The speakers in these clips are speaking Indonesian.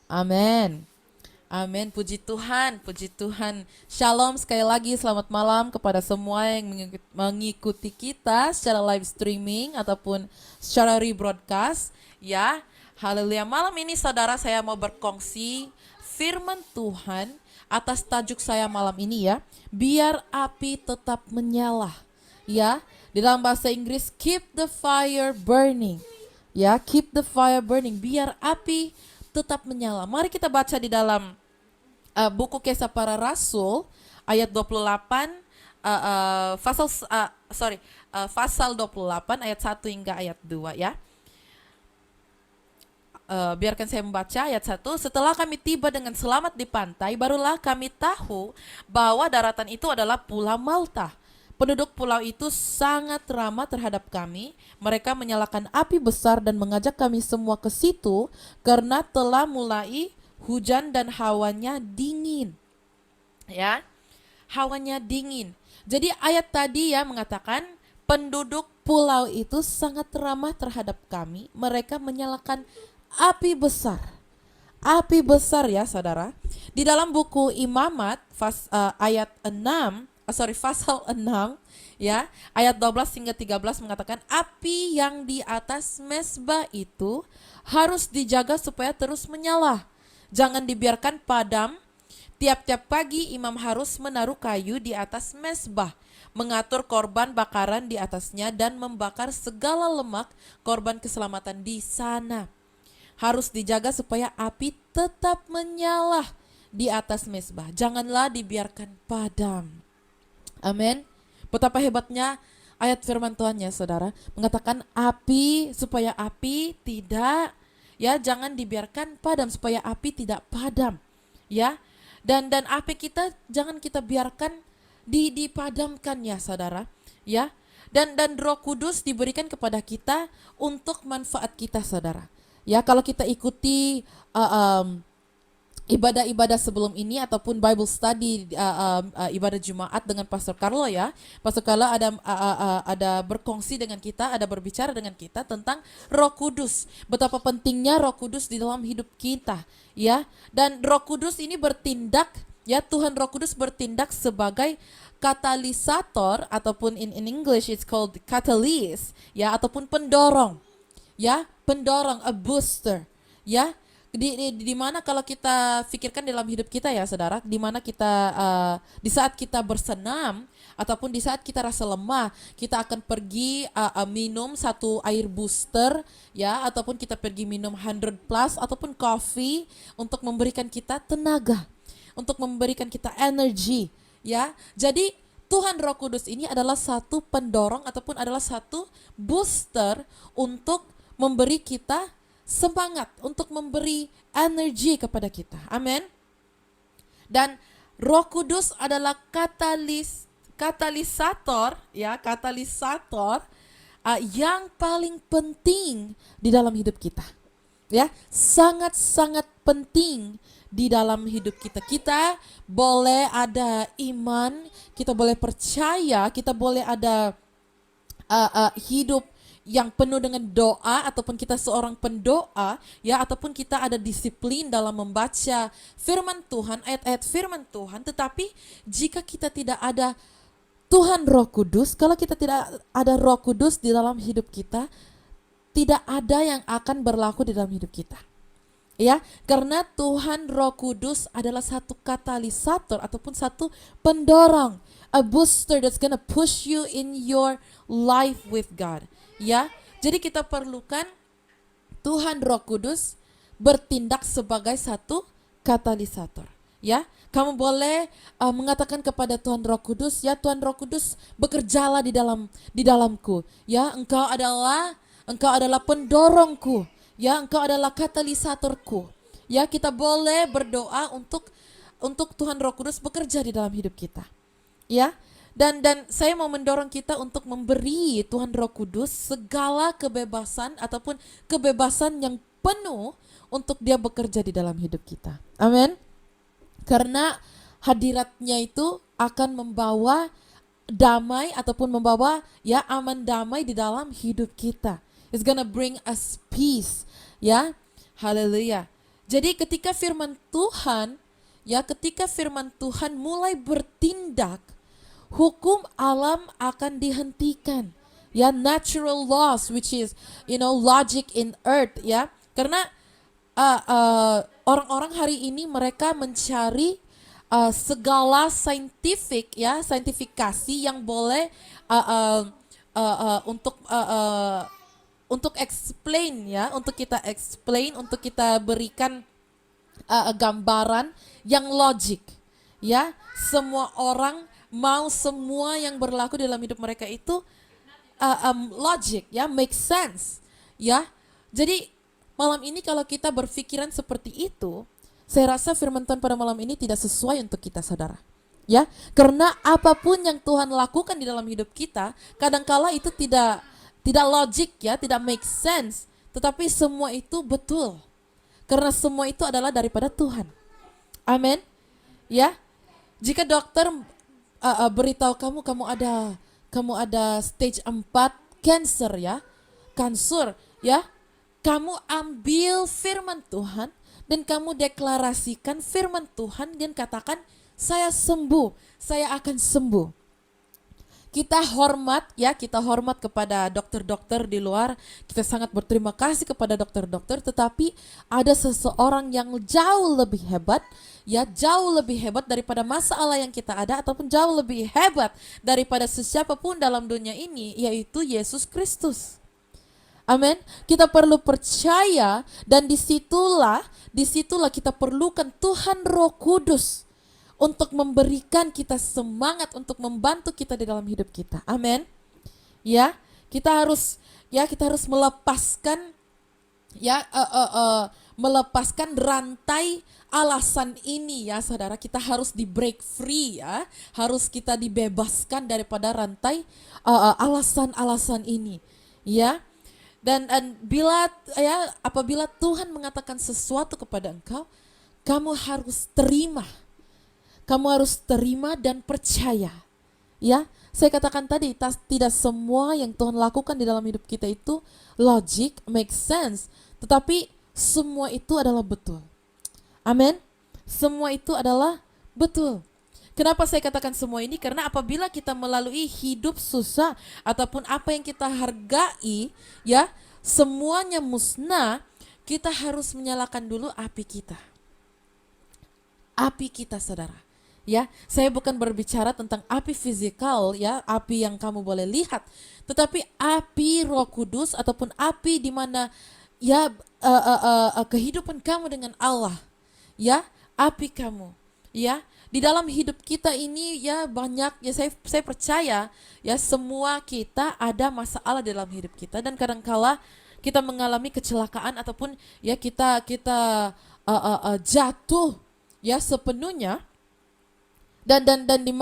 Amin. Amin, puji Tuhan, puji Tuhan. Shalom sekali lagi, selamat malam kepada semua yang mengikuti kita secara live streaming ataupun secara rebroadcast. Ya, haleluya. Malam ini saudara saya mau berkongsi firman Tuhan atas tajuk saya malam ini ya. Biar api tetap menyala. Ya, di dalam bahasa Inggris, keep the fire burning. Ya, keep the fire burning, biar api tetap menyala. Mari kita baca di dalam buku Kisah Para Rasul ayat 28 pasal 28 ayat 1 hingga ayat 2 ya. Biarkan saya membaca ayat 1. Setelah kami tiba dengan selamat di pantai, barulah kami tahu bahwa daratan itu adalah Pulau Malta. Penduduk pulau itu sangat ramah terhadap kami. Mereka menyalakan api besar dan mengajak kami semua ke situ karena telah mulai hujan dan hawanya dingin. Ya, hawanya dingin. Jadi ayat tadi ya mengatakan penduduk pulau itu sangat ramah terhadap kami. Mereka menyalakan api besar. Api besar ya saudara. Di dalam buku Imamat ayat 6, pasal 6 ya, ayat 12 hingga 13 mengatakan api yang di atas mezbah itu harus dijaga supaya terus menyala. Jangan dibiarkan padam. Tiap-tiap pagi imam harus menaruh kayu di atas mezbah, mengatur korban bakaran di atasnya dan membakar segala lemak korban keselamatan di sana. Harus dijaga supaya api tetap menyala di atas mezbah. Janganlah dibiarkan padam. Amin. Betapa hebatnya ayat firman Tuhan ya saudara. Mengatakan api, supaya api tidak, ya jangan dibiarkan padam, supaya api tidak padam. Ya. Dan api kita jangan kita biarkan dipadamkan ya saudara. Ya. Dan Roh Kudus diberikan kepada kita untuk manfaat kita saudara. Ya, kalau kita ikuti ibadah-ibadah sebelum ini ataupun Bible study ibadah Jumat dengan Pastor Carlo ya. Pastor Carlo ada berkongsi dengan kita, ada berbicara dengan kita tentang Roh Kudus. Betapa pentingnya Roh Kudus di dalam hidup kita, ya. Dan Roh Kudus ini bertindak, ya, Tuhan Roh Kudus bertindak sebagai katalisator ataupun in English it's called catalyst, ya, ataupun pendorong. Ya, pendorong, a booster, ya. Di mana kalau kita pikirkan dalam hidup kita ya saudara, di mana kita di saat kita bersenam ataupun di saat kita rasa lemah, kita akan pergi minum satu air booster ya, ataupun kita pergi minum 100 plus ataupun coffee untuk memberikan kita tenaga, untuk memberikan kita energi ya. Jadi Tuhan Roh Kudus ini adalah satu pendorong ataupun adalah satu booster untuk memberi kita semangat, untuk memberi energi kepada kita. Amin. Dan Roh Kudus adalah katalisator ya, katalisator yang paling penting di dalam hidup kita. Ya, sangat-sangat penting di dalam hidup kita. Kita boleh ada iman, kita boleh percaya, kita boleh ada hidup yang penuh dengan doa ataupun kita seorang pendoa ya, ataupun kita ada disiplin dalam membaca firman Tuhan, ayat-ayat firman Tuhan. Tetapi jika kita tidak ada Tuhan Roh Kudus, kalau kita tidak ada Roh Kudus di dalam hidup kita, tidak ada yang akan berlaku di dalam hidup kita. Ya, karena Tuhan Roh Kudus adalah satu katalisator ataupun satu pendorong, a booster that's gonna push you in your life with God. Ya, jadi kita perlukan Tuhan Roh Kudus bertindak sebagai satu katalisator. Ya, kamu boleh mengatakan kepada Tuhan Roh Kudus, ya Tuhan Roh Kudus, bekerjalah di dalamku. Ya, engkau adalah pendorongku. Ya, engkau adalah katalisatorku. Ya, kita boleh berdoa untuk Tuhan Roh Kudus bekerja di dalam hidup kita. Ya. Dan saya mau mendorong kita untuk memberi Tuhan Roh Kudus segala kebebasan ataupun kebebasan yang penuh untuk dia bekerja di dalam hidup kita. Amin. Karena hadiratnya itu akan membawa damai ataupun membawa ya aman damai di dalam hidup kita. It's gonna bring us peace. Ya. Haleluya. Jadi ketika firman Tuhan, ya ketika firman Tuhan mulai bertindak, hukum alam akan dihentikan. Ya, natural laws which is logic in earth, ya. Karena orang-orang hari ini mereka mencari segala saintifikasi yang boleh uh, uh, untuk explain, ya, untuk kita explain, untuk kita berikan gambaran yang logik, ya. Semua orang mau semua yang berlaku dalam hidup mereka itu logic, ya, make sense, ya. Jadi malam ini kalau kita berpikiran seperti itu, saya rasa firman Tuhan pada malam ini tidak sesuai untuk kita, saudara. Ya, karena apapun yang Tuhan lakukan di dalam hidup kita, kadangkala itu tidak logik, ya, tidak make sense, tetapi semua itu betul. Karena semua itu adalah daripada Tuhan. Amin. Ya. Jika dokter beritahu kamu ada stage 4 cancer, ya. Kanker, ya. Kamu ambil firman Tuhan dan kamu deklarasikan firman Tuhan dan katakan, saya sembuh, saya akan sembuh. Kita hormat, ya, kita hormat kepada dokter-dokter di luar. Kita sangat berterima kasih kepada dokter-dokter, tetapi ada seseorang yang jauh lebih hebat, ya, jauh lebih hebat daripada masalah yang kita ada, ataupun jauh lebih hebat daripada sesiapapun dalam dunia ini, yaitu Yesus Kristus. Amin. Kita perlu percaya, dan disitulah kita perlukan Tuhan Roh Kudus untuk memberikan kita semangat, untuk membantu kita di dalam hidup kita. Amin. Ya, kita harus melepaskan, ya, melepaskan rantai alasan ini, ya, saudara. Kita harus di break free, ya. Harus kita dibebaskan daripada rantai alasan-alasan ini, ya. Dan apabila Tuhan mengatakan sesuatu kepada engkau, kamu harus terima. Kamu harus terima dan percaya. Ya, saya katakan tadi, tidak semua yang Tuhan lakukan di dalam hidup kita itu logic, make sense, tetapi semua itu adalah betul. Amin. Semua itu adalah betul. Kenapa saya katakan semua ini? Karena apabila kita melalui hidup susah ataupun apa yang kita hargai, ya, semuanya musnah, kita harus menyalakan dulu api kita. Api kita, saudara. Ya, saya bukan berbicara tentang api fisikal, ya, api yang kamu boleh lihat, tetapi api Roh Kudus ataupun api di mana, ya, kehidupan kamu dengan Allah, ya, api kamu, ya. Di dalam hidup kita ini, ya, banyak, ya, saya percaya, ya, semua kita ada masalah dalam hidup kita, dan kadangkala kita mengalami kecelakaan ataupun, ya, kita jatuh, ya, sepenuhnya. Dan di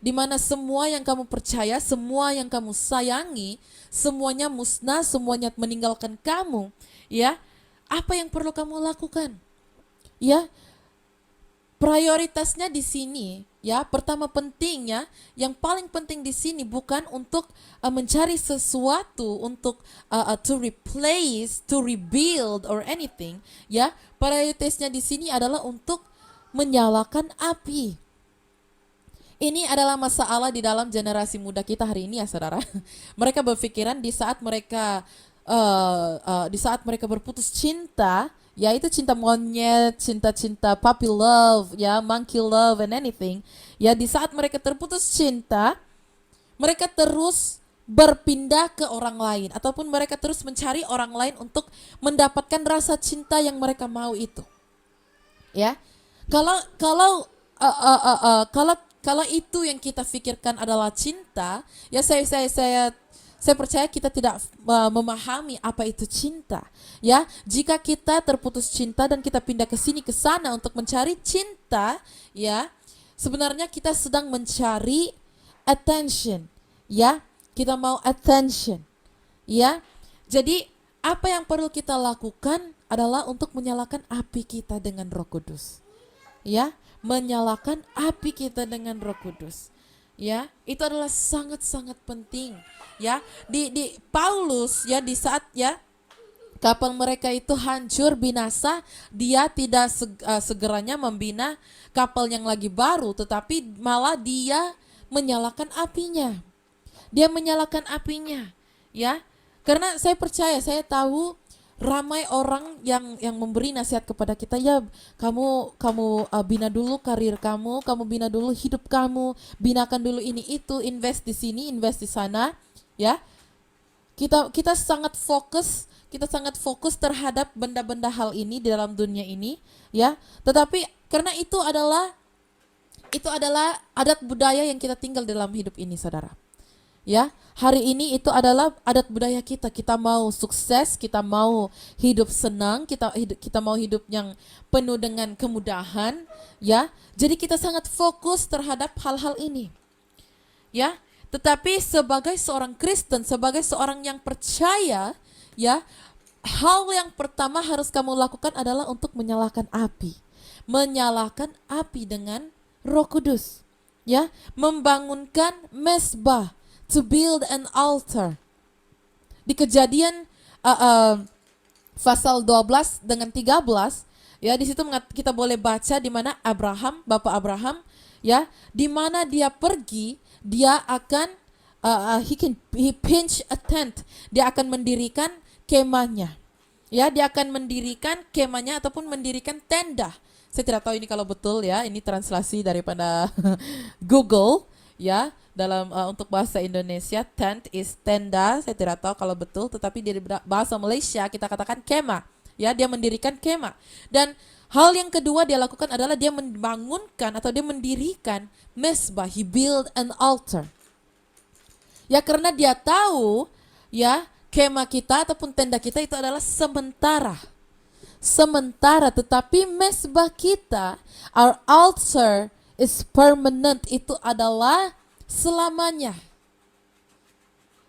mana semua yang kamu percaya, semua yang kamu sayangi, semuanya musnah, semuanya meninggalkan kamu, ya. Apa yang perlu kamu lakukan? Ya, prioritasnya di sini, ya, pertama pentingnya, yang paling penting di sini bukan untuk mencari sesuatu untuk to replace, to rebuild or anything, ya. Prioritasnya di sini adalah untuk menyalakan api. Ini adalah masalah di dalam generasi muda kita hari ini, ya, saudara. Mereka berpikiran di saat mereka berputus cinta, ya, itu cinta monyet, cinta puppy love, ya, monkey love and anything. Ya, di saat mereka terputus cinta, mereka terus berpindah ke orang lain ataupun mereka terus mencari orang lain untuk mendapatkan rasa cinta yang mereka mau itu. Ya. Kalau itu yang kita pikirkan adalah cinta, ya, saya percaya kita tidak memahami apa itu cinta. Ya, jika kita terputus cinta dan kita pindah ke sini ke sana untuk mencari cinta, ya, sebenarnya kita sedang mencari attention, ya. Kita mau attention, ya. Jadi apa yang perlu kita lakukan adalah untuk menyalakan api kita dengan Roh Kudus. Ya, menyalakan api kita dengan Roh Kudus. Ya, itu adalah sangat-sangat penting. Ya, di Paulus, ya, di saat, ya, kapal mereka itu hancur binasa, dia tidak segeranya membina kapal yang lagi baru, tetapi malah dia menyalakan apinya. Dia menyalakan apinya, ya. Karena saya percaya, saya tahu ramai orang yang memberi nasihat kepada kita, ya kamu kamu bina dulu karir kamu bina dulu hidup kamu, binakan dulu ini itu, invest di sini, invest di sana, ya. Kita kita sangat fokus terhadap benda-benda hal ini di dalam dunia ini, ya. Tetapi karena itu adalah adat budaya yang kita tinggal dalam hidup ini, saudara. Ya, hari ini itu adalah adat budaya kita. Kita mau sukses, kita mau hidup senang, kita mau hidup yang penuh dengan kemudahan, ya. Jadi kita sangat fokus terhadap hal-hal ini. Ya, tetapi sebagai seorang Kristen, sebagai seorang yang percaya, ya, hal yang pertama harus kamu lakukan adalah untuk menyalakan api. Menyalakan api dengan Roh Kudus. Ya, membangunkan mezbah, to build an altar. Di Kejadian pasal 12 dengan 13, ya, di situ kita boleh baca di mana Bapak Abraham, ya, di mana dia pergi, dia akan he pitch a tent, dia akan mendirikan kemahnya. Ya, dia akan mendirikan kemahnya ataupun mendirikan tenda. Saya tidak tahu ini kalau betul, ya, ini translasi daripada Google, ya, dalam untuk bahasa Indonesia tent is tenda. Saya tidak tahu kalau betul, tetapi di bahasa Malaysia kita katakan kemah. Ya, dia mendirikan kemah. Dan hal yang kedua dia lakukan adalah dia membangunkan atau dia mendirikan mezbah. He build an altar. Ya, karena dia tahu, ya, kemah kita ataupun tenda kita itu adalah sementara. Tetapi mezbah kita, our altar is permanent, itu adalah selamanya.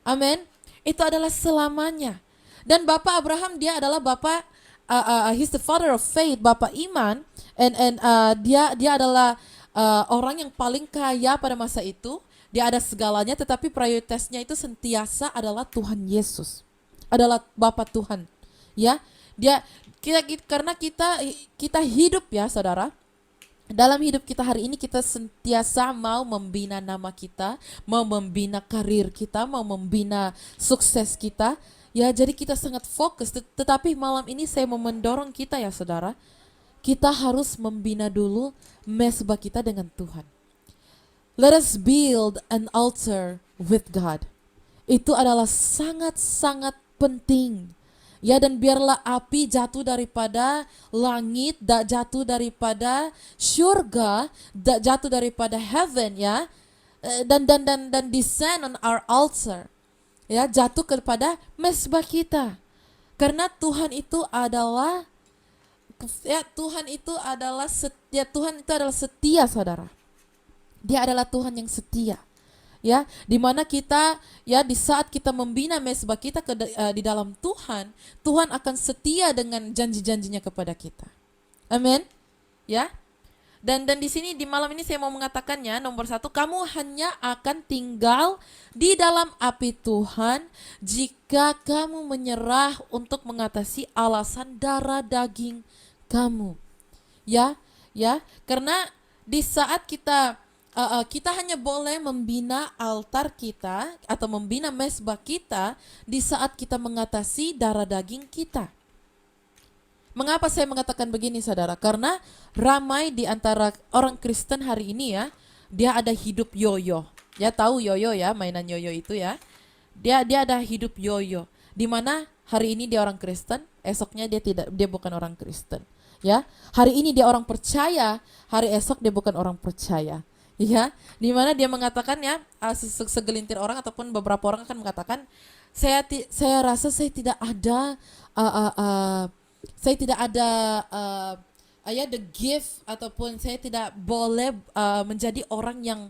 Amin. Itu adalah selamanya. Dan Bapak Abraham, dia adalah Bapak he's the father of faith, Bapak iman, and dia adalah orang yang paling kaya pada masa itu. Dia ada segalanya, tetapi prioritasnya itu sentiasa adalah Tuhan Yesus. Adalah Bapa Tuhan. Ya. Karena kita hidup, ya, saudara. Dalam hidup kita hari ini kita sentiasa mau membina nama kita, mau membina karir kita, mau membina sukses kita. Ya, jadi kita sangat fokus. Tetapi malam ini saya mau mendorong kita, ya, saudara. Kita harus membina dulu mezbah kita dengan Tuhan. Let us build an altar with God. Itu adalah sangat-sangat penting. Ya, dan biarlah api jatuh daripada langit, jatuh daripada surga, jatuh daripada heaven, ya, dan descend on our altar, ya, jatuh kepada mezbah kita. Karena Tuhan itu adalah, ya, Tuhan itu adalah setia, saudara. Dia adalah Tuhan yang setia. Ya, di mana kita, ya, di saat kita membina mezbah kita di dalam Tuhan, Tuhan akan setia dengan janji-janjinya kepada kita. Amin. Ya. Dan di sini di malam ini saya mau mengatakannya, nomor 1, kamu hanya akan tinggal di dalam api Tuhan jika kamu menyerah untuk mengatasi alasan darah daging kamu. Ya, karena di saat kita hanya boleh membina altar kita atau membina mezbah kita di saat kita mengatasi darah daging kita. Mengapa saya mengatakan begini, saudara? Karena ramai di antara orang Kristen hari ini, ya, dia ada hidup yoyo. Ya, tahu yoyo, ya, mainan yoyo itu, ya. Dia ada hidup yoyo. Di mana hari ini dia orang Kristen, esoknya dia bukan orang Kristen. Ya, hari ini dia orang percaya, hari esok dia bukan orang percaya. Ya, di mana dia mengatakan, ya, segelintir orang ataupun beberapa orang akan mengatakan, saya rasa saya tidak ada the gift, ataupun saya tidak boleh menjadi orang yang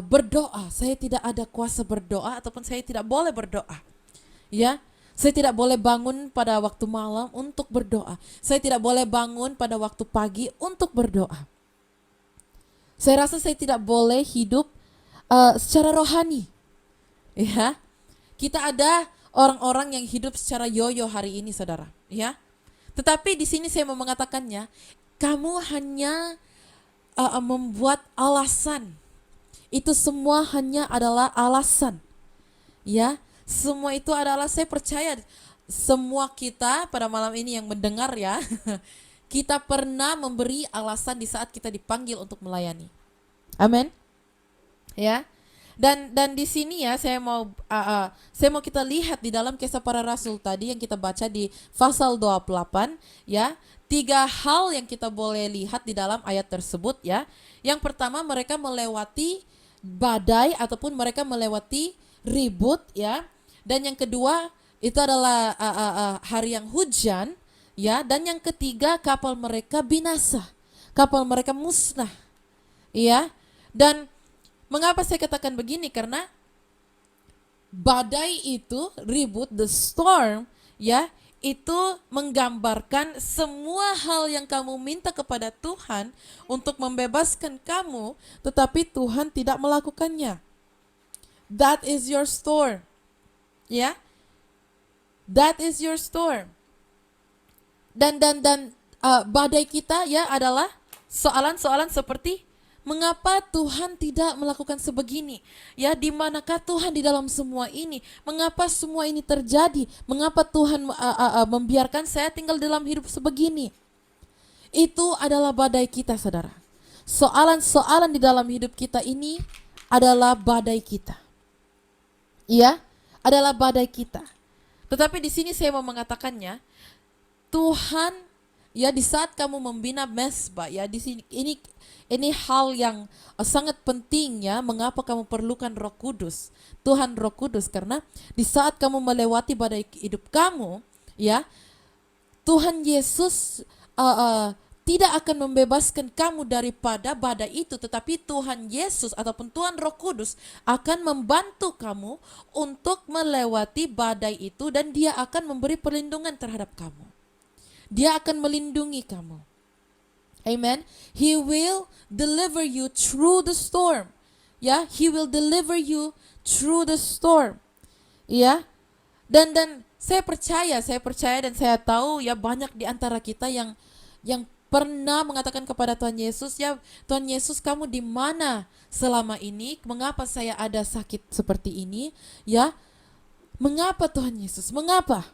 berdoa. Saya tidak ada kuasa berdoa, ataupun saya tidak boleh berdoa. Ya, saya tidak boleh bangun pada waktu malam untuk berdoa. Saya tidak boleh bangun pada waktu pagi untuk berdoa. Saya rasa saya tidak boleh hidup secara rohani. Ya, kita ada orang-orang yang hidup secara yoyo hari ini, saudara, ya. Tetapi di sini saya mau mengatakannya, kamu hanya membuat alasan. Itu semua hanya adalah alasan, ya. Semua itu adalah, saya percaya semua kita pada malam ini yang mendengar, ya, kita pernah memberi alasan di saat kita dipanggil untuk melayani. Amin. Ya. Dan di sini ya saya mau kita lihat di dalam Kisah Para Rasul tadi yang kita baca di pasal 28, ya. 3 hal yang kita boleh lihat di dalam ayat tersebut, ya. Yang pertama, mereka melewati badai ataupun mereka melewati ribut, ya. Dan yang kedua itu adalah hari yang hujan, ya. Dan yang ketiga, kapal mereka binasa, kapal mereka musnah, ya. Dan mengapa saya katakan begini? Karena badai itu, ribut, the storm, ya, itu menggambarkan semua hal yang kamu minta kepada Tuhan untuk membebaskan kamu, tetapi Tuhan tidak melakukannya. That is your storm, ya. That is your storm. Dan badai kita, ya, adalah soalan-soalan seperti, mengapa Tuhan tidak melakukan sebegini? Ya, di manakah Tuhan di dalam semua ini? Mengapa semua ini terjadi? Mengapa Tuhan membiarkan saya tinggal dalam hidup sebegini? Itu adalah badai kita, saudara. Soalan-soalan di dalam hidup kita ini adalah badai kita. Ya, adalah badai kita. Tetapi di sini saya mau mengatakannya, Tuhan, ya, di saat kamu membina mesbah, ya, di sini ini hal yang sangat penting, ya. Mengapa kamu perlukan Roh Kudus, Tuhan Roh Kudus? Karena di saat kamu melewati badai hidup kamu, ya, Tuhan Yesus tidak akan membebaskan kamu daripada badai itu, tetapi Tuhan Yesus ataupun Tuhan Roh Kudus akan membantu kamu untuk melewati badai itu, dan Dia akan memberi perlindungan terhadap kamu. Dia akan melindungi kamu. Amen. He will deliver you through the storm. Ya, He will deliver you through the storm. Ya. Dan saya percaya dan saya tahu, ya, banyak di antara kita yang pernah mengatakan kepada Tuhan Yesus, ya, Tuhan Yesus, kamu di mana selama ini? Mengapa saya ada sakit seperti ini? Ya. Mengapa Tuhan Yesus? Mengapa?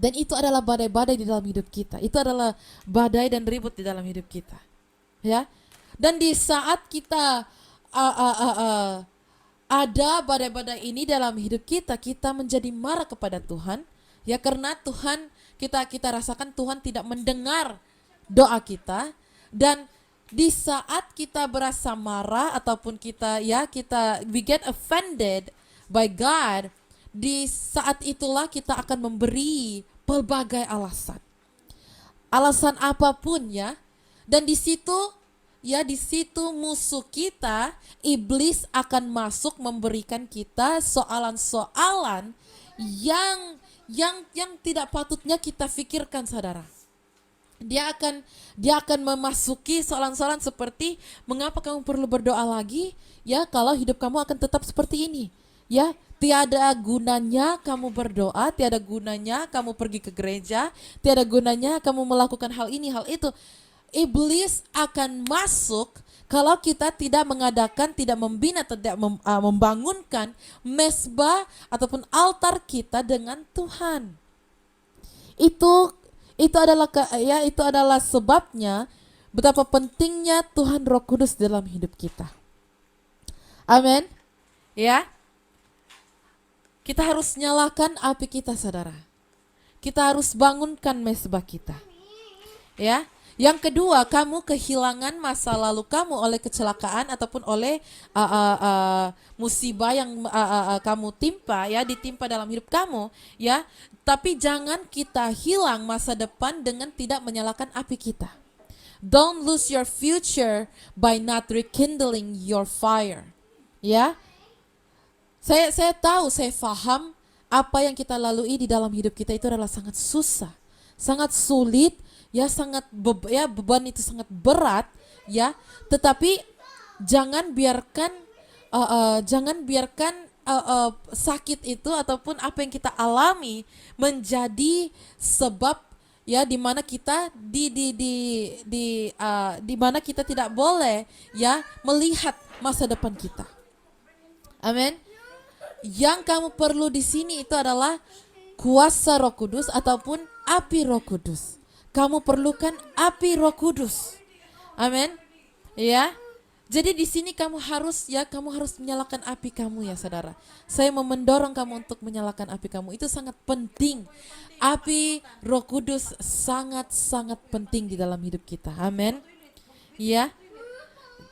Dan itu adalah badai-badai di dalam hidup kita. Itu adalah badai dan ribut di dalam hidup kita, ya. Dan di saat kita ada badai-badai ini dalam hidup kita, kita menjadi marah kepada Tuhan, ya, karena Tuhan kita rasakan Tuhan tidak mendengar doa kita. Dan di saat kita berasa marah ataupun we get offended by God, di saat itulah kita akan memberi pelbagai alasan apapun, ya. Dan di situ musuh kita, iblis, akan masuk memberikan kita soalan-soalan yang tidak patutnya kita pikirkan, saudara. Dia akan memasuki soalan-soalan seperti, mengapa kamu perlu berdoa lagi, ya, kalau hidup kamu akan tetap seperti ini, ya. Tiada gunanya kamu berdoa, tiada gunanya kamu pergi ke gereja, tiada gunanya kamu melakukan hal ini, hal itu. Iblis akan masuk kalau kita tidak mengadakan, tidak membina, tidak membangunkan mesbah ataupun altar kita dengan Tuhan. Itu adalah sebabnya betapa pentingnya Tuhan Roh Kudus dalam hidup kita. Amin. Ya. Kita harus nyalakan api kita, saudara. Kita harus bangunkan mesbah kita. Ya. Yang kedua, kamu kehilangan masa lalu kamu oleh kecelakaan ataupun oleh musibah yang kamu ditimpa dalam hidup kamu, ya. Tapi jangan kita hilang masa depan dengan tidak menyalakan api kita. Don't lose your future by not rekindling your fire. Ya. Saya tahu, saya paham apa yang kita lalui di dalam hidup kita itu adalah sangat susah, sangat sulit, ya, beban itu sangat berat, ya. Tetapi jangan biarkan sakit itu ataupun apa yang kita alami menjadi sebab ya di mana kita di mana kita tidak boleh ya melihat masa depan kita. Amin. Yang kamu perlu di sini itu adalah kuasa Roh Kudus ataupun api Roh Kudus. Kamu perlukan api Roh Kudus. Amin. Ya. Jadi di sini kamu harus menyalakan api kamu ya saudara. Saya mau mendorong kamu untuk menyalakan api kamu. Itu sangat penting. Api Roh Kudus sangat-sangat penting di dalam hidup kita. Amin. Ya.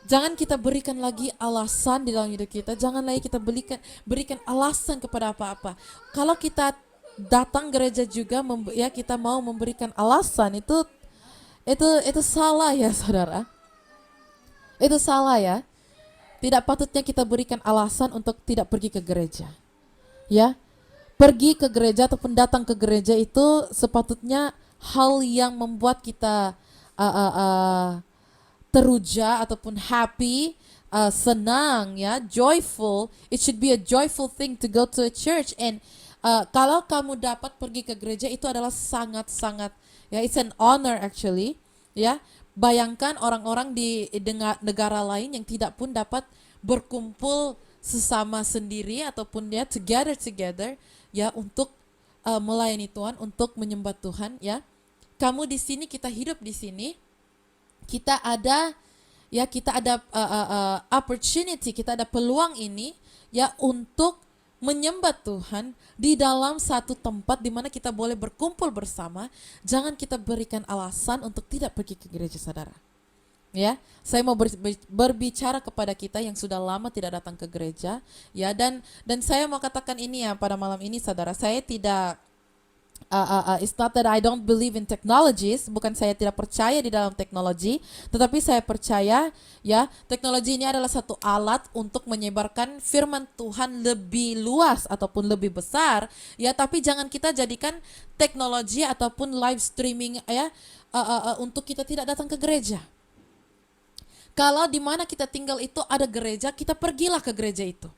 Jangan kita berikan lagi alasan di dalam hidup kita. Jangan lagi kita berikan alasan kepada apa-apa. Kalau kita datang gereja juga kita mau memberikan alasan itu salah ya saudara. Itu salah ya. Tidak patutnya kita berikan alasan untuk tidak pergi ke gereja. Ya. Pergi ke gereja ataupun datang ke gereja itu sepatutnya hal yang membuat kita teruja ataupun happy, senang ya, joyful. It should be a joyful thing to go to a church. And kalau kamu dapat pergi ke gereja itu adalah sangat-sangat ya, it's an honor actually ya. Bayangkan orang-orang di negara lain yang tidak pun dapat berkumpul sesama sendiri ataupun ya together ya untuk melayani Tuhan, untuk menyembah Tuhan ya. Kamu di sini, kita hidup di sini, kita ada opportunity, kita ada peluang ini ya untuk menyembah Tuhan di dalam satu tempat di mana kita boleh berkumpul bersama. Jangan kita berikan alasan untuk tidak pergi ke gereja saudara. Ya, saya mau berbicara kepada kita yang sudah lama tidak datang ke gereja ya, dan saya mau katakan ini ya pada malam ini saudara, saya tidak it's not that I don't believe in technologies, bukan saya tidak percaya di dalam teknologi, tetapi saya percaya ya teknologi ini adalah satu alat untuk menyebarkan firman Tuhan lebih luas ataupun lebih besar ya, tapi jangan kita jadikan teknologi ataupun live streaming ya untuk kita tidak datang ke gereja. Kalau di mana kita tinggal itu ada gereja, kita pergilah ke gereja itu.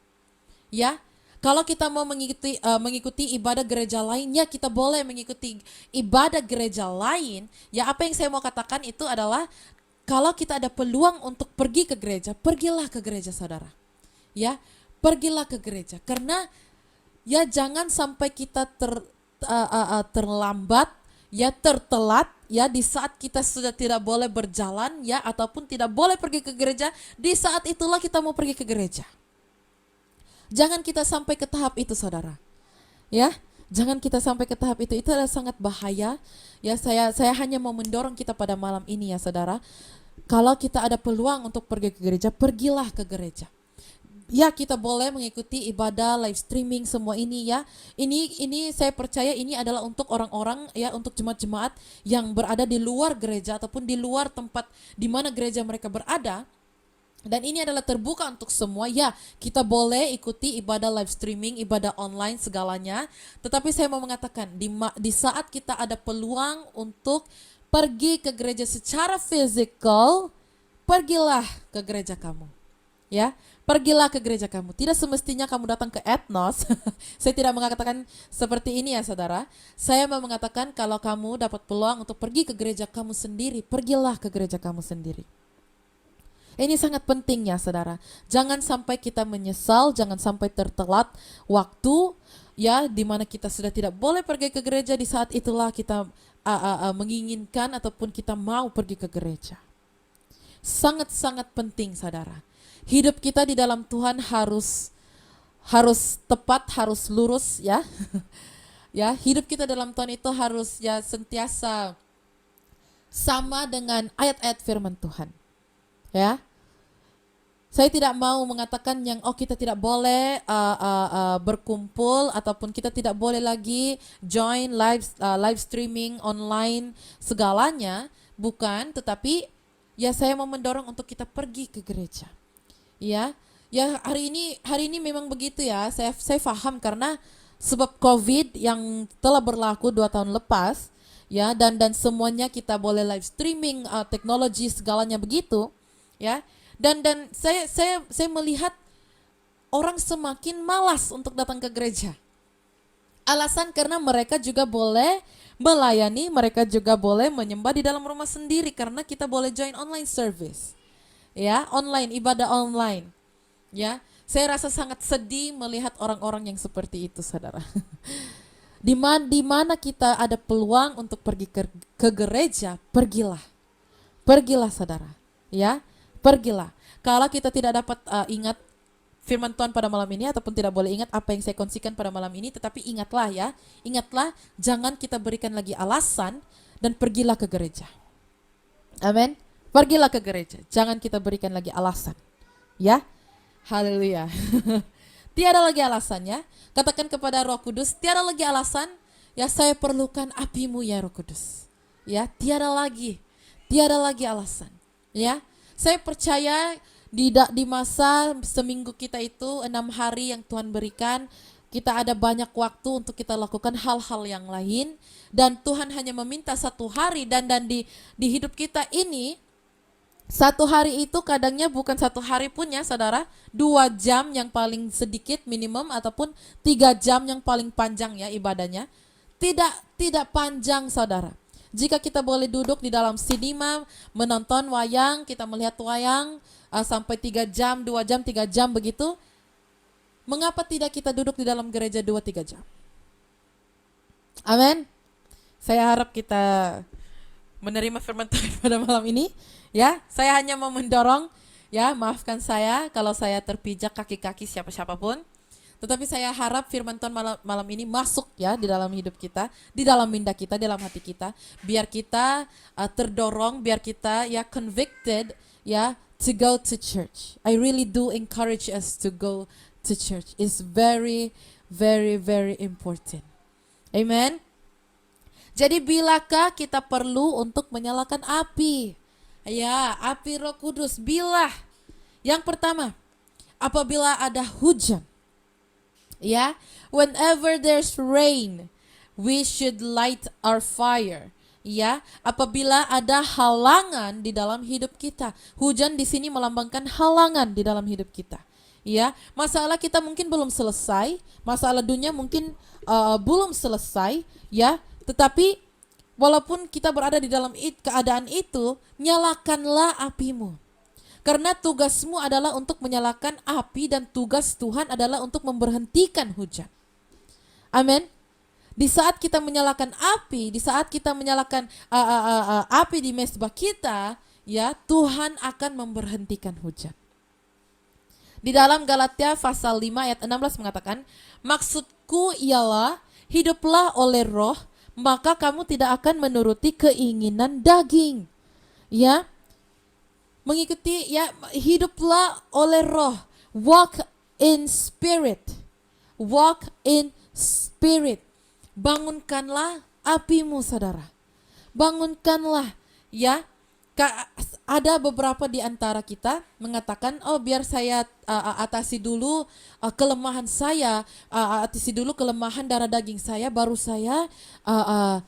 Ya. Kalau kita mau mengikuti ibadah gereja lain, ya kita boleh mengikuti ibadah gereja lain. Ya apa yang saya mau katakan itu adalah kalau kita ada peluang untuk pergi ke gereja, pergilah ke gereja saudara. Ya, pergilah ke gereja. Karena ya jangan sampai kita terlambat, ya tertelat, ya di saat kita sudah tidak boleh berjalan, ya ataupun tidak boleh pergi ke gereja, di saat itulah kita mau pergi ke gereja. Jangan kita sampai ke tahap itu saudara. Ya, jangan kita sampai ke tahap itu. Itu adalah sangat bahaya. Ya, saya hanya mau mendorong kita pada malam ini ya saudara. Kalau kita ada peluang untuk pergi ke gereja, pergilah ke gereja. Ya, kita boleh mengikuti ibadah live streaming semua ini ya. Ini saya percaya ini adalah untuk orang-orang ya, untuk jemaat-jemaat yang berada di luar gereja ataupun di luar tempat di mana gereja mereka berada. Dan ini adalah terbuka untuk semua. Ya, kita boleh ikuti ibadah live streaming, ibadah online segalanya. Tetapi saya mau mengatakan di saat kita ada peluang untuk pergi ke gereja secara fisikal, pergilah ke gereja kamu. Ya, pergilah ke gereja kamu. Tidak semestinya kamu datang ke etnos. Saya tidak mengatakan seperti ini ya saudara. Saya mau mengatakan kalau kamu dapat peluang untuk pergi ke gereja kamu sendiri, pergilah ke gereja kamu sendiri. Ini sangat penting ya saudara. Jangan sampai kita menyesal, jangan sampai tertelat waktu ya di mana kita sudah tidak boleh pergi ke gereja. Di saat itulah kita menginginkan ataupun kita mau pergi ke gereja. Sangat-sangat penting saudara. Hidup kita di dalam Tuhan harus tepat, harus lurus ya. Ya, hidup kita dalam Tuhan itu harus ya sentiasa sama dengan ayat-ayat firman Tuhan. Ya, saya tidak mau mengatakan yang kita tidak boleh berkumpul ataupun kita tidak boleh lagi join live streaming online segalanya, bukan. Tetapi ya saya mau mendorong untuk kita pergi ke gereja. Ya hari ini memang begitu ya. Saya paham karena sebab COVID yang telah berlaku 2 tahun lepas ya, dan semuanya kita boleh live streaming, teknologi segalanya begitu. Ya, dan saya melihat orang semakin malas untuk datang ke gereja. Alasan karena mereka juga boleh melayani, mereka juga boleh menyembah di dalam rumah sendiri karena kita boleh join online service. Ya, online, ibadah online. Ya, saya rasa sangat sedih melihat orang-orang yang seperti itu, saudara. Di mana kita ada peluang untuk pergi ke gereja, pergilah. Pergilah, saudara. Ya, pergilah. Kalau kita tidak dapat ingat firman Tuhan pada malam ini ataupun tidak boleh ingat apa yang saya kongsikan pada malam ini, tetapi ingatlah ya, ingatlah jangan kita berikan lagi alasan dan pergilah ke gereja. Amin. Pergilah ke gereja, jangan kita berikan lagi alasan. Ya. Haleluya. Tiada lagi alasannya. Katakan kepada Roh Kudus, tiada lagi alasan. Ya, saya perlukan apimu ya Roh Kudus. Ya, tiada lagi alasan. Ya, saya percaya di masa seminggu kita itu 6 hari yang Tuhan berikan, kita ada banyak waktu untuk kita lakukan hal-hal yang lain, dan Tuhan hanya meminta 1 hari dan di hidup kita ini 1 hari itu kadangnya bukan 1 hari pun ya saudara, 2 jam yang paling sedikit minimum ataupun 3 jam yang paling panjang ya ibadahnya. Tidak panjang saudara. Jika kita boleh duduk di dalam sinema menonton wayang, kita melihat wayang sampai 3 jam, 2 jam, 3 jam begitu, mengapa tidak kita duduk di dalam gereja 2-3 jam? Amin. Saya harap kita menerima firman Tuhan pada malam ini. Ya, saya hanya mau mendorong, ya maafkan saya kalau saya terpijak kaki-kaki siapa-siapapun. Tetapi saya harap firman Tuhan malam ini masuk ya di dalam hidup kita, di dalam minda kita, di dalam hati kita. Biar kita terdorong, biar kita ya convicted ya to go to church. I really do encourage us to go to church. It's very, very, very important. Amen. Jadi bilakah kita perlu untuk menyalakan api? Ya, api Roh Kudus. Bila yang pertama, apabila ada hujan. Ya, whenever there's rain, we should light our fire. Ya, apabila ada halangan di dalam hidup kita. Hujan di sini melambangkan halangan di dalam hidup kita. Ya, masalah kita mungkin belum selesai, masalah dunia mungkin belum selesai, ya. Tetapi walaupun kita berada di dalam keadaan itu, nyalakanlah apimu. Karena tugasmu adalah untuk menyalakan api dan tugas Tuhan adalah untuk memberhentikan hujan. Amin. Di saat kita menyalakan api, di saat kita menyalakan api di mezbah kita, ya Tuhan akan memberhentikan hujan. Di dalam Galatia pasal 5 ayat 16 mengatakan, maksudku ialah hiduplah oleh roh, maka kamu tidak akan menuruti keinginan daging. Ya, mengikuti ya, hiduplah oleh roh. Walk in spirit. Walk in spirit. Bangunkanlah apimu saudara. Bangunkanlah ya. Ada beberapa di antara kita mengatakan, oh biar saya atasi dulu kelemahan saya, atasi dulu kelemahan darah daging saya, baru saya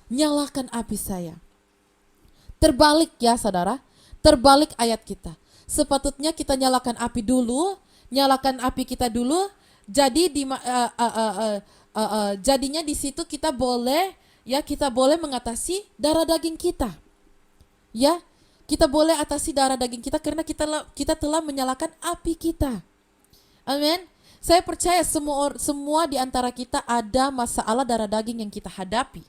nyalakan api saya. Terbalik ya saudara, terbalik ayat kita. Sepatutnya kita nyalakan api dulu, nyalakan api kita dulu. Jadi jadinya di situ kita boleh mengatasi darah daging kita. Ya, kita boleh atasi darah daging kita karena kita telah menyalakan api kita. Amin. Saya percaya semua di antara kita ada masalah darah daging yang kita hadapi.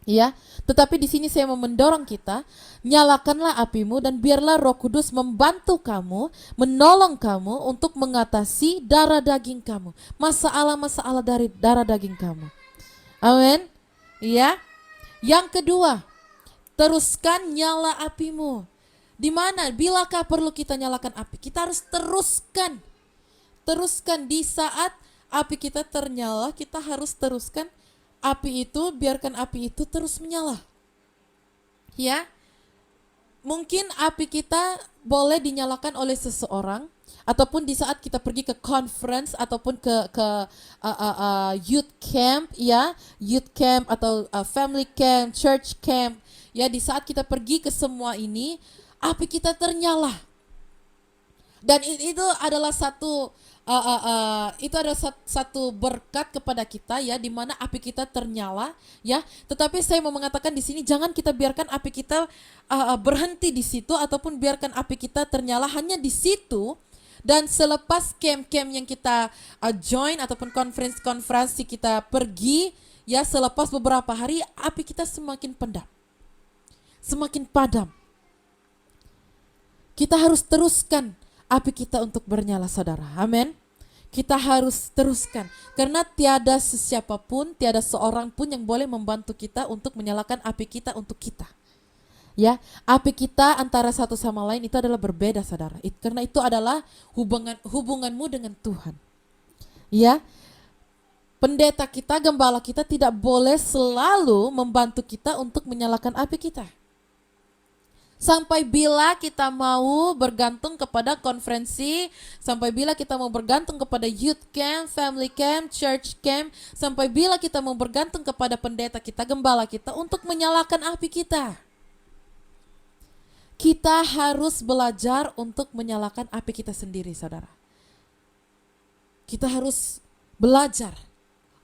Ya, tetapi di sini saya mau mendorong kita, nyalakanlah apimu dan biarlah Roh Kudus membantu kamu, menolong kamu untuk mengatasi darah daging kamu, masalah-masalah dari darah daging kamu. Amin. Ya. Yang kedua, teruskan nyala apimu. Di mana? Bilakah perlu kita nyalakan api? Kita harus teruskan. Teruskan di saat api kita ternyala, kita harus teruskan api itu, biarkan api itu terus menyala. Ya. Mungkin api kita boleh dinyalakan oleh seseorang, ataupun di saat kita pergi ke conference ataupun ke youth camp, ya, youth camp atau family camp, church camp. Ya, di saat kita pergi ke semua ini, api kita ternyala. Dan itu adalah satu berkat kepada kita ya, di mana api kita ternyala ya. Tetapi saya mau mengatakan di sini jangan kita biarkan api kita berhenti di situ ataupun biarkan api kita ternyala hanya di situ. Dan selepas camp-camp yang kita join ataupun konferensi kita pergi ya, selepas beberapa hari api kita semakin pendam, semakin padam. Kita harus teruskan api kita untuk bernyala, saudara. Amin. Kita harus teruskan. Karena tiada sesiapapun, tiada seorang pun yang boleh membantu kita untuk menyalakan api kita untuk kita. Ya, api kita antara satu sama lain itu adalah berbeda, saudara. Karena itu adalah hubunganmu dengan Tuhan. Ya, pendeta kita, gembala kita tidak boleh selalu membantu kita untuk menyalakan api kita. Sampai bila kita mau bergantung kepada konferensi, sampai bila kita mau bergantung kepada youth camp, family camp, church camp, sampai bila kita mau bergantung kepada pendeta kita, gembala kita untuk menyalakan api kita. Kita harus belajar untuk menyalakan api kita sendiri, saudara. Kita harus belajar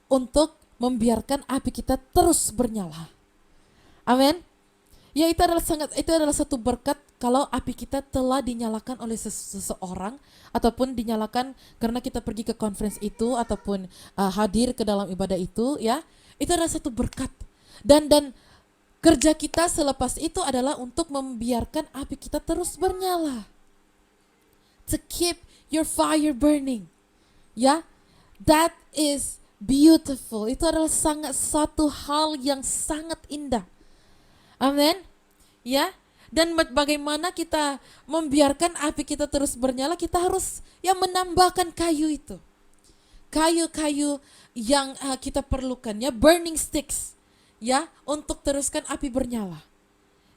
untuk membiarkan api kita terus bernyala. Amin. Ya, itu adalah satu berkat kalau api kita telah dinyalakan oleh seseorang ataupun dinyalakan karena kita pergi ke conference itu ataupun hadir ke dalam ibadah itu ya. Itu adalah satu berkat. Dan kerja kita selepas itu adalah untuk membiarkan api kita terus bernyala. To keep your fire burning. Ya. That is beautiful. Itu adalah satu hal yang sangat indah. Amin. Ya. Dan bagaimana kita membiarkan api kita terus bernyala, kita harus ya menambahkan kayu itu. Kayu-kayu yang kita perlukan ya, burning sticks ya, untuk teruskan api bernyala.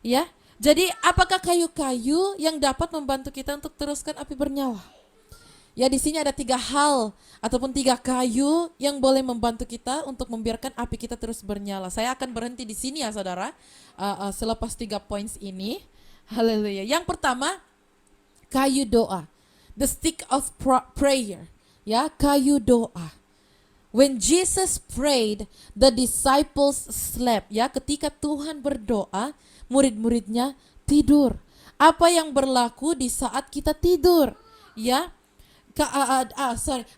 Ya. Jadi apakah kayu-kayu yang dapat membantu kita untuk teruskan api bernyala? Ya, di sini ada 3 hal ataupun 3 kayu yang boleh membantu kita untuk membiarkan api kita terus bernyala. Saya akan berhenti di sini ya, saudara. Selepas 3 points ini, haleluya. Yang pertama, kayu doa, the stick of prayer. Ya, kayu doa. When Jesus prayed, the disciples slept. Ya, ketika Tuhan berdoa, murid-muridnya tidur. Apa yang berlaku di saat kita tidur? Ya.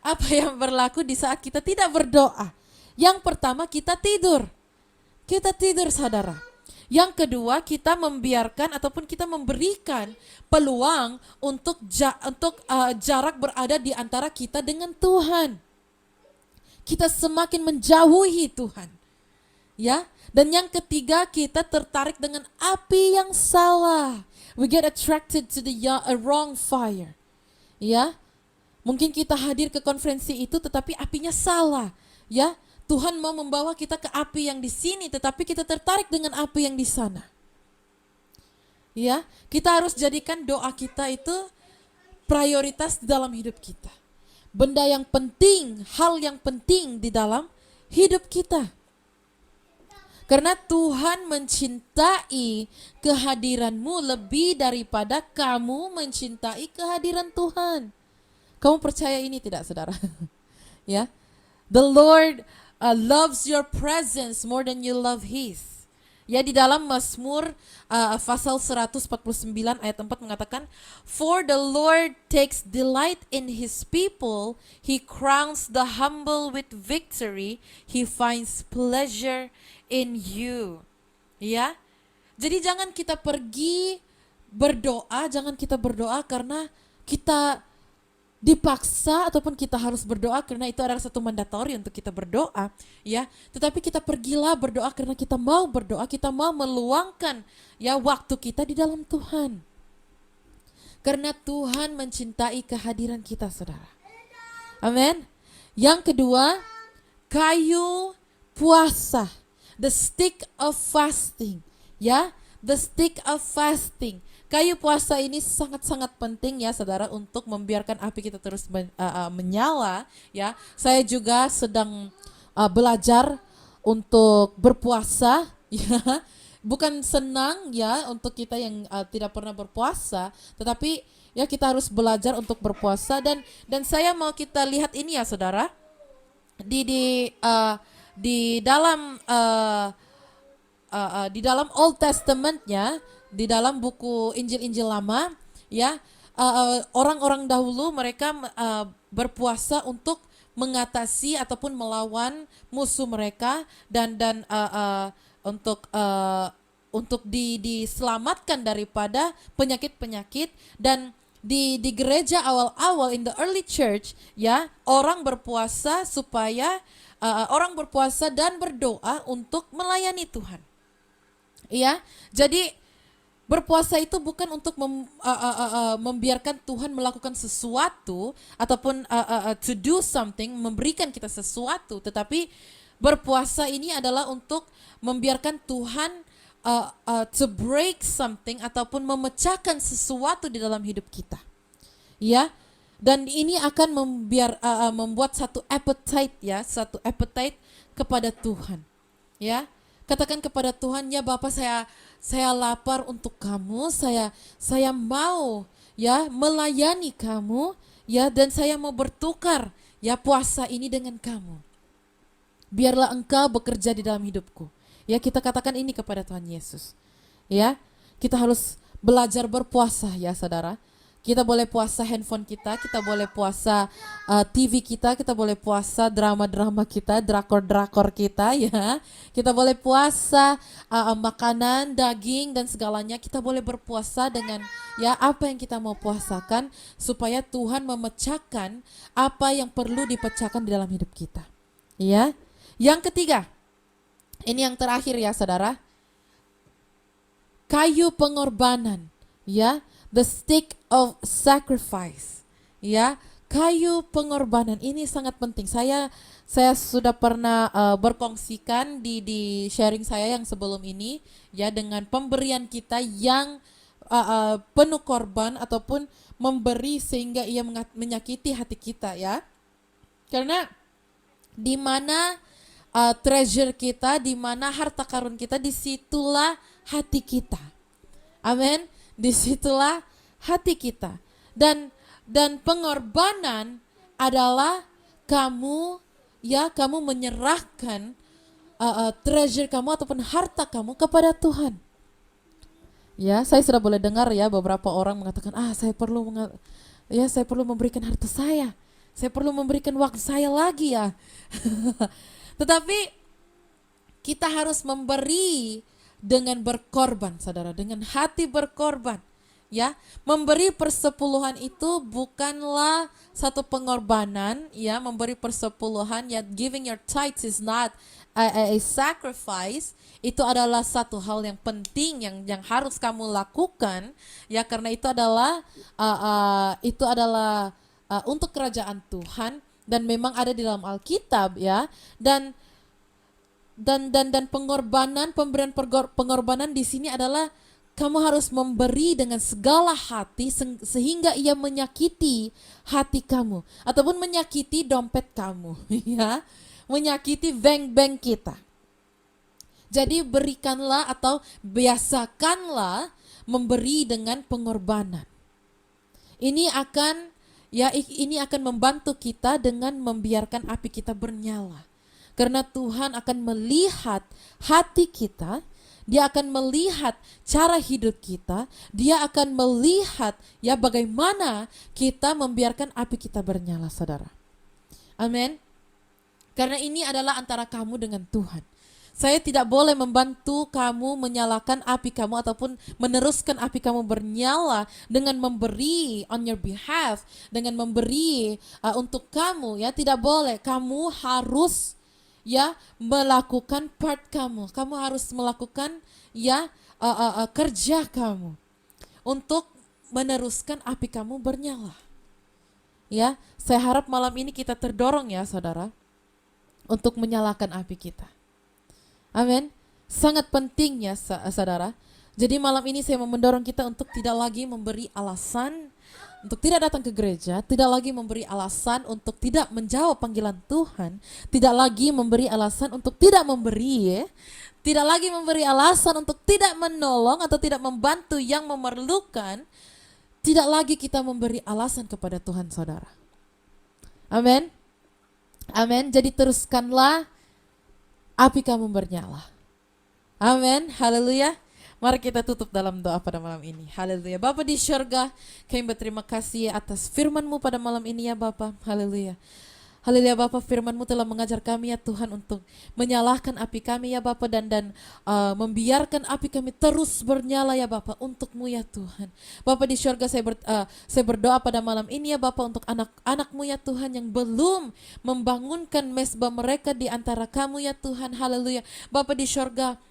Apa yang berlaku di saat kita tidak berdoa? Yang pertama, kita tidur. Kita tidur, saudara. Yang kedua, kita membiarkan ataupun kita memberikan peluang untuk jarak berada di antara kita dengan Tuhan. Kita semakin menjauhi Tuhan. Ya. Dan yang ketiga, kita tertarik dengan api yang salah. We get attracted to the wrong fire. Ya. Mungkin kita hadir ke konferensi itu tetapi apinya salah, ya. Tuhan mau membawa kita ke api yang di sini tetapi kita tertarik dengan api yang di sana. Ya, kita harus jadikan doa kita itu prioritas dalam hidup kita. Benda yang penting, hal yang penting di dalam hidup kita. Karena Tuhan mencintai kehadiranmu lebih daripada kamu mencintai kehadiran Tuhan. Kamu percaya ini tidak, saudara? Ya, the Lord loves your presence more than you love His. Ya, di dalam Mazmur pasal 149 ayat 4 mengatakan, for the Lord takes delight in His people, He crowns the humble with victory, He finds pleasure in you. Ya, jadi jangan kita pergi berdoa, jangan kita berdoa karena kita dipaksa ataupun kita harus berdoa karena itu adalah satu mandatori untuk kita berdoa, ya. Tetapi kita pergilah berdoa karena kita mau berdoa, kita mau meluangkan ya waktu kita di dalam Tuhan. Karena Tuhan mencintai kehadiran kita, saudara. Amin. Yang kedua, kayu puasa, the stick of fasting, ya, the stick of fasting. Kayu puasa ini sangat-sangat penting ya, saudara, untuk membiarkan api kita terus menyala ya. Saya juga sedang belajar untuk berpuasa ya. bukan senang ya untuk kita yang tidak pernah berpuasa, tetapi ya kita harus belajar untuk berpuasa. Dan saya mau kita lihat ini ya saudara, di di uh, di dalam di dalam Old Testamentnya, di dalam buku Injil-Injil lama, ya, orang-orang dahulu mereka berpuasa untuk mengatasi ataupun melawan musuh mereka, dan untuk diselamatkan daripada penyakit-penyakit. Dan di gereja awal-awal, in the early church, ya, orang berpuasa supaya orang berpuasa dan berdoa untuk melayani Tuhan. Iya, jadi berpuasa itu bukan untuk membiarkan Tuhan melakukan sesuatu ataupun to do something, memberikan kita sesuatu, tetapi berpuasa ini adalah untuk membiarkan Tuhan to break something ataupun memecahkan sesuatu di dalam hidup kita. Ya, dan ini akan membuat satu appetite, ya, satu appetite kepada Tuhan. Ya, katakan kepada Tuhan, ya Bapa, saya lapar untuk kamu, saya mau ya melayani kamu, ya, dan saya mau bertukar ya puasa ini dengan kamu. Biarlah Engkau bekerja di dalam hidupku. Ya, kita katakan ini kepada Tuhan Yesus. Ya, kita harus belajar berpuasa ya saudara. Kita boleh puasa handphone kita boleh puasa TV kita boleh puasa drama-drama kita, drakor-drakor kita, ya. Kita boleh puasa makanan, daging dan segalanya. Kita boleh berpuasa dengan ya apa yang kita mau puasakan, supaya Tuhan memecahkan apa yang perlu dipecahkan di dalam hidup kita. Ya. Yang ketiga, ini yang terakhir ya saudara, kayu pengorbanan, ya. The stick of sacrifice, ya, kayu pengorbanan ini sangat penting. Saya sudah pernah berkongsikan di sharing saya yang sebelum ini, ya, dengan pemberian kita yang penuh korban ataupun memberi sehingga ia menyakiti hati kita, ya. Karena di mana treasure kita, di mana harta karun kita, disitulah hati kita. Amin. Disitulah hati kita. Dan pengorbanan adalah kamu menyerahkan treasure kamu ataupun harta kamu kepada Tuhan. Ya, saya sudah boleh dengar ya beberapa orang mengatakan, saya perlu memberikan harta saya perlu memberikan waktu saya lagi ya. Tetapi kita harus memberi dengan berkorban, saudara, dengan hati berkorban, ya. Memberi persepuluhan itu bukanlah satu pengorbanan, ya. Memberi persepuluhan, ya, giving your tithes is not a sacrifice. Itu adalah satu hal yang penting yang harus kamu lakukan, ya, karena itu adalah untuk kerajaan Tuhan dan memang ada di dalam Alkitab, ya. Dan pengorbanan, pemberian pengorbanan di sini adalah kamu harus memberi dengan segala hati sehingga ia menyakiti hati kamu ataupun menyakiti dompet kamu, ya, menyakiti bank kita. Jadi berikanlah atau biasakanlah memberi dengan pengorbanan. Ini akan membantu kita dengan membiarkan api kita bernyala. Karena Tuhan akan melihat hati kita, Dia akan melihat cara hidup kita, Dia akan melihat ya bagaimana kita membiarkan api kita bernyala, saudara. Amin. Karena ini adalah antara kamu dengan Tuhan. Saya tidak boleh membantu kamu menyalakan api kamu ataupun meneruskan api kamu bernyala dengan memberi on your behalf, dengan memberi untuk kamu, ya, tidak boleh. Kamu harus ya melakukan part kamu. Kamu harus melakukan ya kerja kamu untuk meneruskan api kamu bernyala. Ya, saya harap malam ini kita terdorong ya saudara untuk menyalakan api kita. Amin. Sangat penting ya saudara. Jadi malam ini saya mau mendorong kita untuk tidak lagi memberi alasan, untuk tidak datang ke gereja, tidak lagi memberi alasan untuk tidak menjawab panggilan Tuhan, tidak lagi memberi alasan untuk tidak memberi, ya. Tidak lagi memberi alasan untuk tidak menolong atau tidak membantu yang memerlukan, tidak lagi kita memberi alasan kepada Tuhan, saudara. Amin. Amin. Jadi teruskanlah api kamu bernyala. Amin. Haleluya. Mari kita tutup dalam doa pada malam ini. Haleluya. Bapa di syurga, kami berterima kasih atas firman-Mu pada malam ini ya Bapa. Haleluya. Haleluya Bapa, firman-Mu telah mengajar kami ya Tuhan untuk menyalakan api kami ya Bapa, dan membiarkan api kami terus bernyala ya Bapa untuk-Mu ya Tuhan. Bapa di syurga, saya berdoa pada malam ini ya Bapa untuk anak-anak-Mu ya Tuhan yang belum membangunkan mesbah mereka di antara kamu ya Tuhan. Haleluya. Bapa di syurga,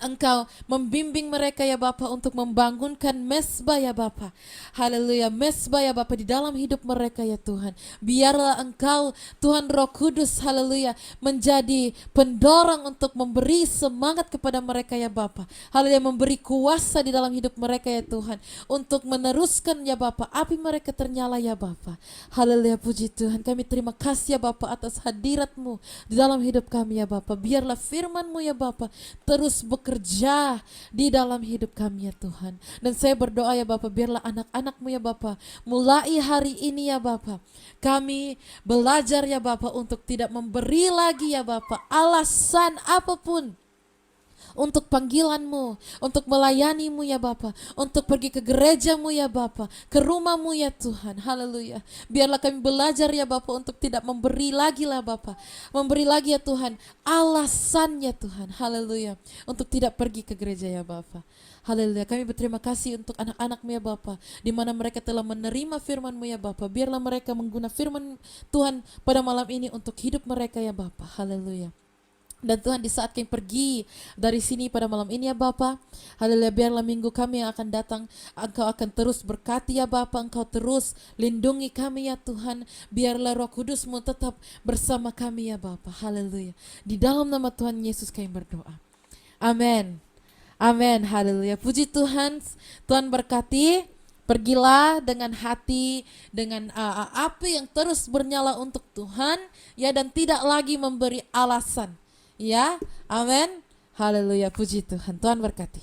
Engkau membimbing mereka ya Bapa untuk membangunkan mesbah ya Bapa. Haleluya, mesbah ya Bapa di dalam hidup mereka ya Tuhan. Biarlah Engkau Tuhan Roh Kudus, haleluya, menjadi pendorong untuk memberi semangat kepada mereka ya Bapa. Haleluya, memberi kuasa di dalam hidup mereka ya Tuhan, untuk meneruskan ya Bapa api mereka ternyala ya Bapa. Haleluya, puji Tuhan. Kami terima kasih ya Bapa atas hadirat-Mu di dalam hidup kami ya Bapa. Biarlah firman-Mu ya Bapa terus bekerja di dalam hidup kami ya Tuhan. Dan saya berdoa ya Bapa, biarlah anak-anak-Mu ya Bapa, mulai hari ini ya Bapa, kami belajar ya Bapa untuk tidak memberi lagi ya Bapa alasan apapun untuk panggilan-Mu, untuk melayani-Mu ya Bapa, untuk pergi ke gereja-Mu ya Bapa, ke rumah-Mu ya Tuhan. Haleluya. Biarlah kami belajar ya Bapa untuk tidak memberi lagi lah Bapa, memberi lagi ya Tuhan alasan ya Tuhan. Haleluya. Untuk tidak pergi ke gereja ya Bapa. Haleluya. Kami berterima kasih untuk anak-anak-Mu ya Bapa, di mana mereka telah menerima firman-Mu ya Bapa. Biarlah mereka menggunakan firman Tuhan pada malam ini untuk hidup mereka ya Bapa. Haleluya. Dan Tuhan, di saat kami pergi dari sini pada malam ini ya Bapa, haleluya, biarlah minggu kami yang akan datang, Engkau akan terus berkati ya Bapa, Engkau terus lindungi kami ya Tuhan. Biarlah Roh Kudus-Mu tetap bersama kami ya Bapa. Haleluya. Di dalam nama Tuhan Yesus kami berdoa. Amin. Amin. Haleluya. Puji Tuhan. Tuhan berkati. Pergilah dengan hati, dengan api yang terus bernyala untuk Tuhan ya, dan tidak lagi memberi alasan. Ya, amin. Haleluya, puji Tuhan. Tuhan berkati.